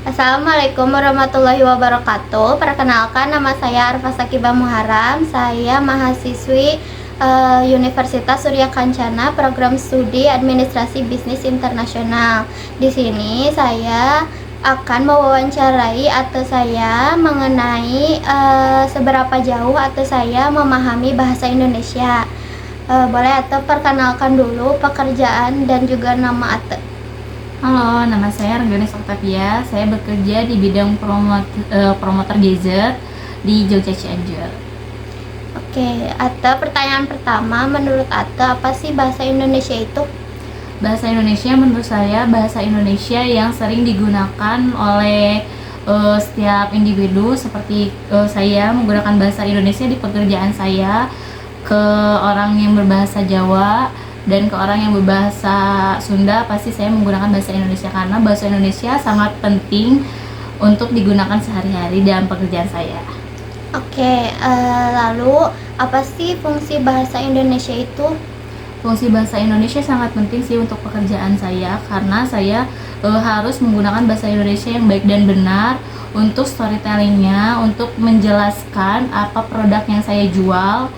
Assalamualaikum warahmatullahi wabarakatuh. Perkenalkan, nama saya Arfa Sakibah Muharam. Saya mahasiswi Universitas Surya Kancana, program studi Administrasi Bisnis Internasional. Di sini saya akan mewawancarai atau saya mengenai seberapa jauh atau saya memahami bahasa Indonesia. Boleh atau perkenalkan dulu pekerjaan dan juga nama Ate. Halo, nama saya Rengganis Octavia. Saya bekerja di bidang promoter gadget di Jogja Cianjur. Oke, Ate, pertanyaan pertama, menurut Ate apa sih bahasa Indonesia itu? Bahasa Indonesia menurut saya bahasa Indonesia yang sering digunakan oleh setiap individu, seperti saya menggunakan bahasa Indonesia di pekerjaan saya ke orang yang berbahasa Jawa dan ke orang yang berbahasa Sunda. Pasti saya menggunakan bahasa Indonesia karena bahasa Indonesia sangat penting untuk digunakan sehari-hari dalam pekerjaan saya. Oke, lalu apa sih fungsi bahasa Indonesia itu? Fungsi bahasa Indonesia sangat penting sih untuk pekerjaan saya karena saya harus menggunakan bahasa Indonesia yang baik dan benar untuk storytellingnya, untuk menjelaskan apa produk yang saya jual,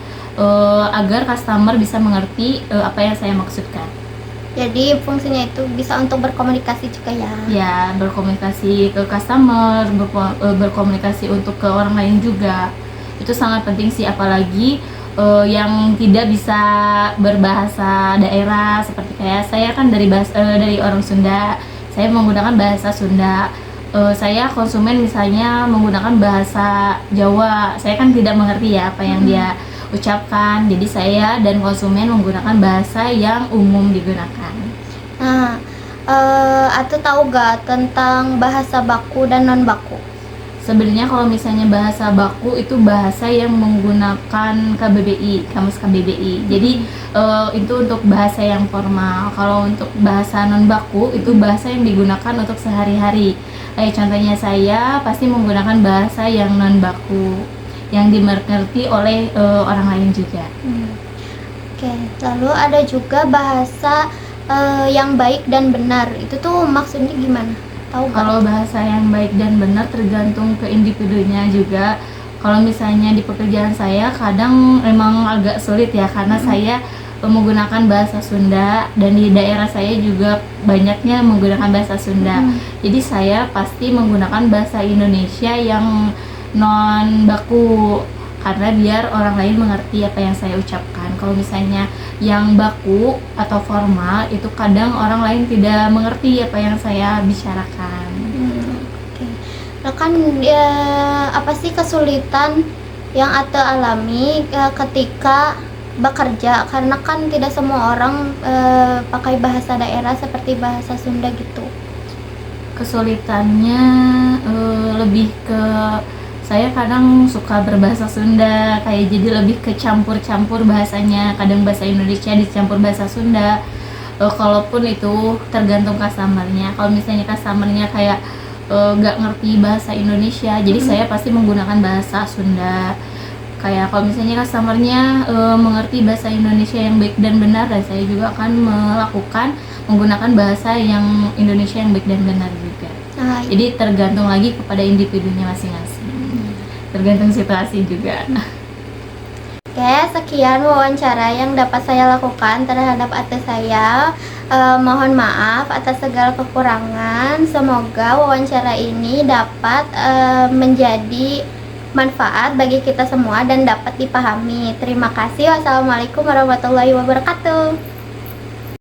agar customer bisa mengerti apa yang saya maksudkan. Jadi fungsinya itu bisa untuk berkomunikasi juga ya? Ya, berkomunikasi ke customer, berkomunikasi untuk ke orang lain juga. Itu sangat penting sih, apalagi yang tidak bisa berbahasa daerah, seperti kayak saya kan dari orang Sunda. Saya menggunakan bahasa Sunda. Saya konsumen misalnya menggunakan bahasa Jawa, saya kan tidak mengerti ya apa yang dia ucapkan. Jadi saya dan konsumen menggunakan bahasa yang umum digunakan. Nah, atau tahu gak tentang bahasa baku dan non baku? Sebenarnya kalau misalnya bahasa baku itu bahasa yang menggunakan KBBI, Kamus KBBI. Jadi itu untuk bahasa yang formal. Kalau untuk bahasa non baku itu bahasa yang digunakan untuk sehari-hari. Kayak contohnya saya pasti menggunakan bahasa yang non baku, yang dimengerti oleh orang lain juga. Oke, lalu ada juga bahasa yang baik dan benar. Itu tuh maksudnya gimana? Tahu gak? Kalau bahasa yang baik dan benar tergantung ke individunya juga. Kalau misalnya di pekerjaan saya kadang memang agak sulit ya karena saya menggunakan bahasa Sunda dan di daerah saya juga banyaknya menggunakan bahasa Sunda. Jadi saya pasti menggunakan bahasa Indonesia yang non baku karena biar orang lain mengerti apa yang saya ucapkan. Kalau misalnya yang baku atau formal itu kadang orang lain tidak mengerti apa yang saya bicarakan. Oke. Nah kan apa sih kesulitan yang Ate alami ketika bekerja, karena kan tidak semua orang pakai bahasa daerah seperti bahasa Sunda gitu. Kesulitannya lebih ke saya kadang suka berbahasa Sunda, kayak jadi lebih ke campur-campur bahasanya, kadang bahasa Indonesia dicampur bahasa Sunda. Kalaupun itu tergantung customernya. Kalau misalnya customernya kayak gak ngerti bahasa Indonesia, jadi saya pasti menggunakan bahasa Sunda. Kayak kalau misalnya customernya mengerti bahasa Indonesia yang baik dan benar, dan saya juga akan menggunakan bahasa yang Indonesia yang baik dan benar juga. Jadi tergantung lagi kepada individunya masing-masing, tergantung situasi juga. Oke, sekian wawancara yang dapat saya lakukan terhadap Ate saya. Mohon maaf atas segala kekurangan. Semoga wawancara ini dapat menjadi manfaat bagi kita semua dan dapat dipahami. Terima kasih. Wassalamualaikum warahmatullahi wabarakatuh.